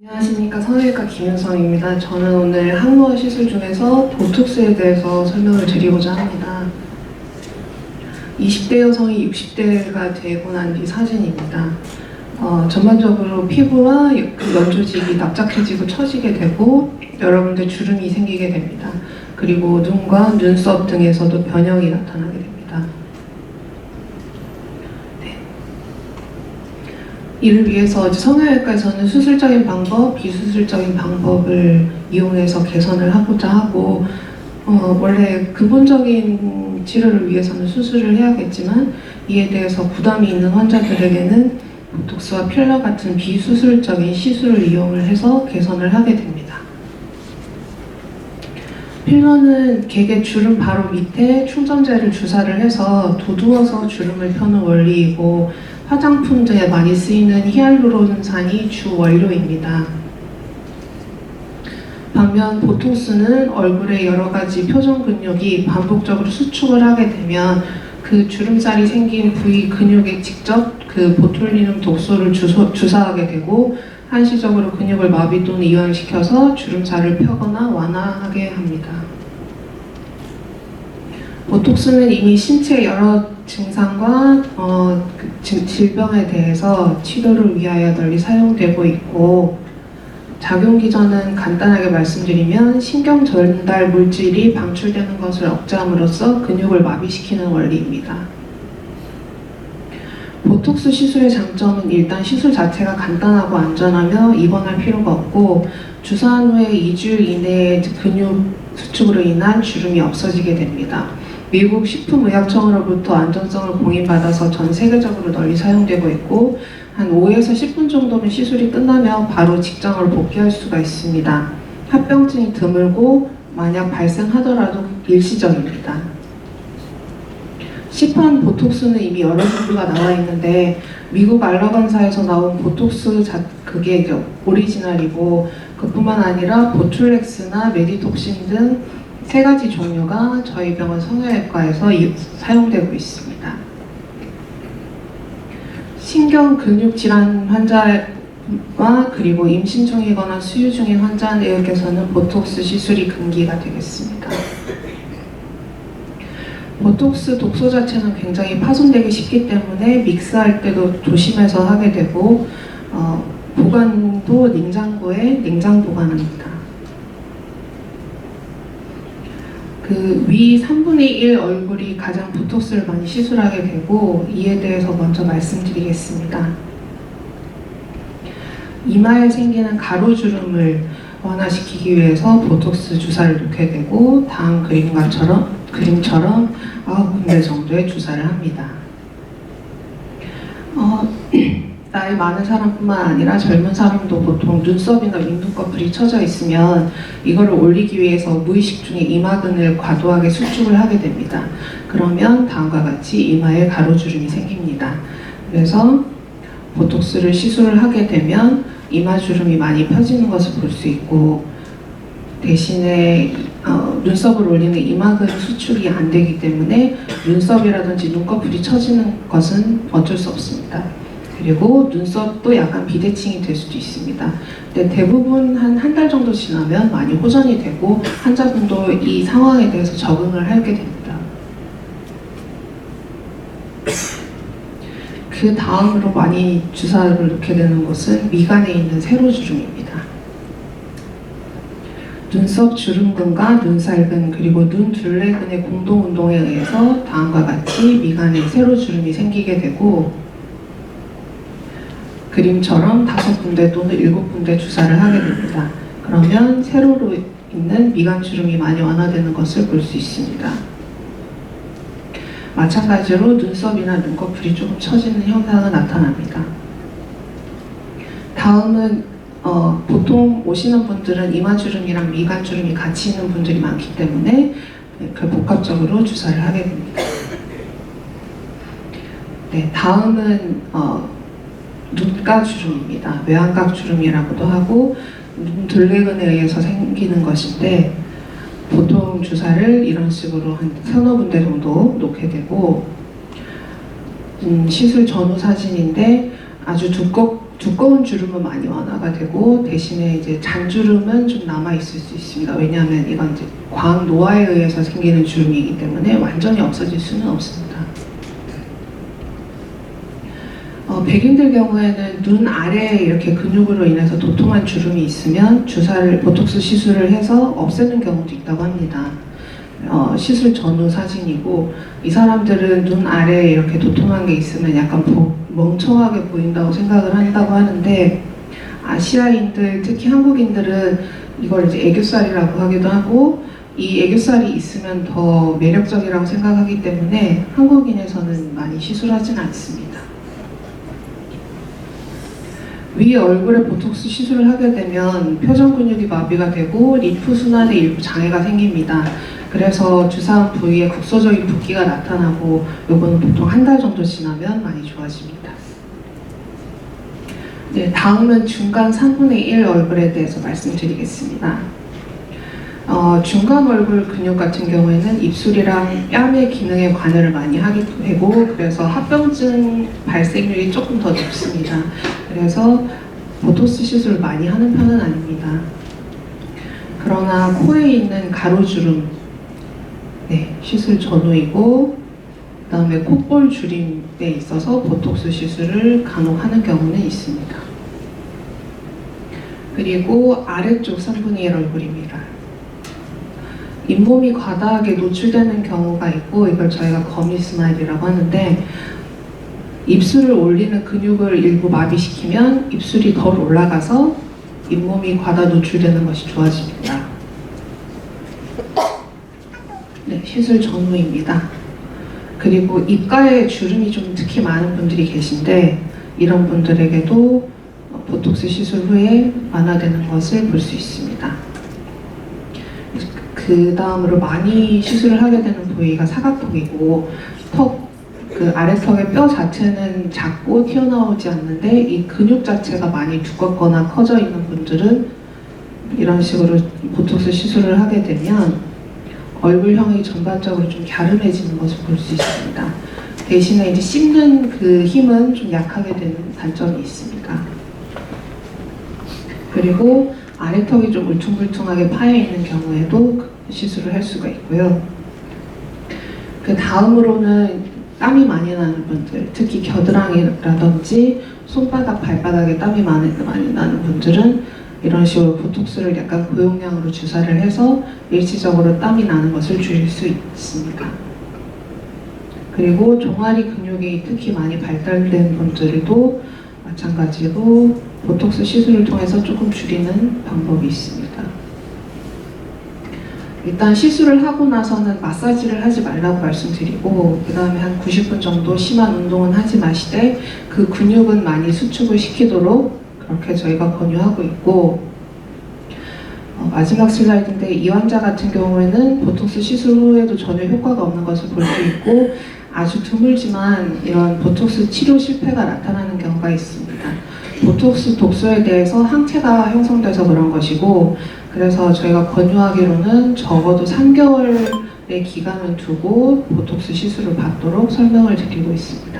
안녕하십니까. 성형외과 김윤성입니다. 저는 오늘 항노화 시술 중에서 보톡스에 대해서 설명을 드리고자 합니다. 20대 여성이 60대가 되고 난 뒤 사진입니다. 전반적으로 피부와 연조직이 납작해지고 처지게 되고 여러분들 주름이 생기게 됩니다. 그리고 눈과 눈썹 등에서도 변형이 나타나게 됩니다. 이를 위해서 성형외과에서는 수술적인 방법, 비수술적인 방법을 이용해서 개선을 하고자 하고 원래 근본적인 치료를 위해서는 수술을 해야겠지만 이에 대해서 부담이 있는 환자들에게는 보톡스와 필러 같은 비수술적인 시술을 이용을 해서 개선을 하게 됩니다. 필러는 개개 주름 바로 밑에 충전재를 주사를 해서 도두어서 주름을 펴는 원리이고 화장품 등에 많이 쓰이는 히알루론산이 주 원료입니다. 반면 보톡스는 얼굴의 여러 가지 표정 근육이 반복적으로 수축을 하게 되면 그 주름살이 생긴 부위 근육에 직접 그 보툴리눔 독소를 주사하게 되고 한시적으로 근육을 마비 또는 이완시켜서 주름살을 펴거나 완화하게 합니다. 보톡스는 이미 신체 여러 증상과 질병에 대해서 치료를 위하여 널리 사용되고 있고 작용 기전은 간단하게 말씀드리면 신경 전달 물질이 방출되는 것을 억제함으로써 근육을 마비시키는 원리입니다. 보톡스 시술의 장점은 일단 시술 자체가 간단하고 안전하며 입원할 필요가 없고 주사한 후에 2주일 이내에 근육 수축으로 인한 주름이 없어지게 됩니다. 미국 식품의약청으로부터 안전성을 공인받아서 전 세계적으로 널리 사용되고 있고 한 5에서 10분 정도면 시술이 끝나며 바로 직장으로 복귀할 수가 있습니다. 합병증이 드물고 만약 발생하더라도 일시적입니다. 시판 보톡스는 이미 여러 종류가 나와 있는데 미국 알러건사에서 나온 보톡스 그게 오리지널이고 그뿐만 아니라 보툴렉스나 메디톡신 등 3가지 종류가 저희 병원 성형외과에서 사용되고 있습니다. 신경근육질환 환자와 그리고 임신 중이거나 수유 중인 환자에게서는 보톡스 시술이 금기가 되겠습니다. 보톡스 독소 자체는 굉장히 파손되기 쉽기 때문에 믹스할 때도 조심해서 하게 되고 보관도 냉장고에 냉장 보관합니다. 그 위 3분의 1 얼굴이 가장 보톡스를 많이 시술하게 되고 이에 대해서 먼저 말씀드리겠습니다. 이마에 생기는 가로주름을 완화시키기 위해서 보톡스 주사를 놓게 되고 다음 그림처럼 9군데 정도의 주사를 합니다. 나이 많은 사람뿐만 아니라 젊은 사람도 보통 눈썹이나 윗눈꺼풀이 처져 있으면 이거를 올리기 위해서 무의식 중에 이마근을 과도하게 수축을 하게 됩니다. 그러면 다음과 같이 이마에 가로주름이 생깁니다. 그래서 보톡스를 시술을 하게 되면 이마주름이 많이 펴지는 것을 볼 수 있고 대신에 눈썹을 올리는 이마근 수축이 안 되기 때문에 눈썹이라든지 눈꺼풀이 처지는 것은 어쩔 수 없습니다. 그리고 눈썹도 약간 비대칭이 될 수도 있습니다. 근데 대부분 한 달 정도 지나면 많이 호전이 되고 환자분도 이 상황에 대해서 적응을 하게 됩니다. 그 다음으로 많이 주사를 놓게 되는 것은 미간에 있는 세로주름입니다. 눈썹 주름근과 눈살근 그리고 눈둘레근의 공동운동에 의해서 다음과 같이 미간에 세로주름이 생기게 되고 그림처럼 5군데 또는 7군데 주사를 하게 됩니다. 그러면 세로로 있는 미간 주름이 많이 완화되는 것을 볼 수 있습니다. 마찬가지로 눈썹이나 눈꺼풀이 조금 처지는 현상은 나타납니다. 다음은 보통 오시는 분들은 이마주름이랑 미간주름이 같이 있는 분들이 많기 때문에 그 복합적으로 주사를 하게 됩니다. 네, 다음은 눈가주름입니다. 외안각주름이라고도 하고 눈둘레근에 의해서 생기는 것인데 보통 주사를 이런 식으로 한 3-4군데 정도 놓게 되고 시술 전후 사진인데 아주 두꺼운 주름은 많이 완화가 되고 대신에 이제 잔주름은 좀 남아 있을 수 있습니다. 왜냐하면 이건 이제 과학 노화에 의해서 생기는 주름이기 때문에 완전히 없어질 수는 없습니다. 백인들 경우에는 눈 아래에 이렇게 근육으로 인해서 도톰한 주름이 있으면 보톡스 시술을 해서 없애는 경우도 있다고 합니다. 시술 전후 사진이고 이 사람들은 눈 아래에 이렇게 도톰한 게 있으면 약간 멍청하게 보인다고 생각을 한다고 하는데 아시아인들, 특히 한국인들은 이걸 이제 애교살이라고 하기도 하고 이 애교살이 있으면 더 매력적이라고 생각하기 때문에 한국인에서는 많이 시술하지는 않습니다. 위 얼굴에 보톡스 시술을 하게 되면 표정 근육이 마비가 되고 림프 순환에 일부 장애가 생깁니다. 그래서 주사한 부위에 국소적인 붓기가 나타나고 요거는 보통 한 달 정도 지나면 많이 좋아집니다. 네, 다음은 중간 3분의 1 얼굴에 대해서 말씀드리겠습니다. 중간 얼굴 근육 같은 경우에는 입술이랑 뺨의 기능에 관여를 많이 하기도 하고 그래서 합병증 발생률이 조금 더 높습니다. 그래서 보톡스 시술을 많이 하는 편은 아닙니다. 그러나 코에 있는 가로주름, 네, 시술 전후이고 그 다음에 콧볼 주림에 있어서 보톡스 시술을 간혹 하는 경우는 있습니다. 그리고 아래쪽 3분의 1 얼굴입니다. 잇몸이 과다하게 노출되는 경우가 있고 이걸 저희가 거미 스마일이라고 하는데 입술을 올리는 근육을 일부 마비시키면 입술이 덜 올라가서 잇몸이 과다 노출되는 것이 좋아집니다. 네, 시술 전후입니다. 그리고 입가에 주름이 좀 특히 많은 분들이 계신데 이런 분들에게도 보톡스 시술 후에 완화되는 것을 볼 수 있습니다. 그 다음으로 많이 시술을 하게 되는 부위가 사각턱이고 그 아래턱의 뼈 자체는 작고 튀어나오지 않는데 이 근육 자체가 많이 두껍거나 커져 있는 분들은 이런 식으로 보톡스 시술을 하게 되면 얼굴형이 전반적으로 좀 갸름해지는 것을 볼 수 있습니다. 대신에 이제 씹는 그 힘은 좀 약하게 되는 단점이 있습니다. 그리고 아래턱이 좀 울퉁불퉁하게 파여 있는 경우에도 시술을 할 수가 있고요. 그 다음으로는 땀이 많이 나는 분들, 특히 겨드랑이라든지 손바닥, 발바닥에 땀이 많이 나는 분들은 이런 식으로 보톡스를 약간 고용량으로 주사를 해서 일시적으로 땀이 나는 것을 줄일 수 있습니다. 그리고 종아리 근육이 특히 많이 발달된 분들도 마찬가지로 보톡스 시술을 통해서 조금 줄이는 방법이 있습니다. 일단 시술을 하고 나서는 마사지를 하지 말라고 말씀드리고 그 다음에 한 90분 정도 심한 운동은 하지 마시되 그 근육은 많이 수축을 시키도록 그렇게 저희가 권유하고 있고 마지막 슬라이드인데 이 환자 같은 경우에는 보톡스 시술 후에도 전혀 효과가 없는 것을 볼 수 있고 아주 드물지만 이런 보톡스 치료 실패가 나타나는 경우가 있습니다. 보톡스 독소에 대해서 항체가 형성돼서 그런 것이고 그래서 저희가 권유하기로는 적어도 3개월의 기간을 두고 보톡스 시술을 받도록 설명을 드리고 있습니다.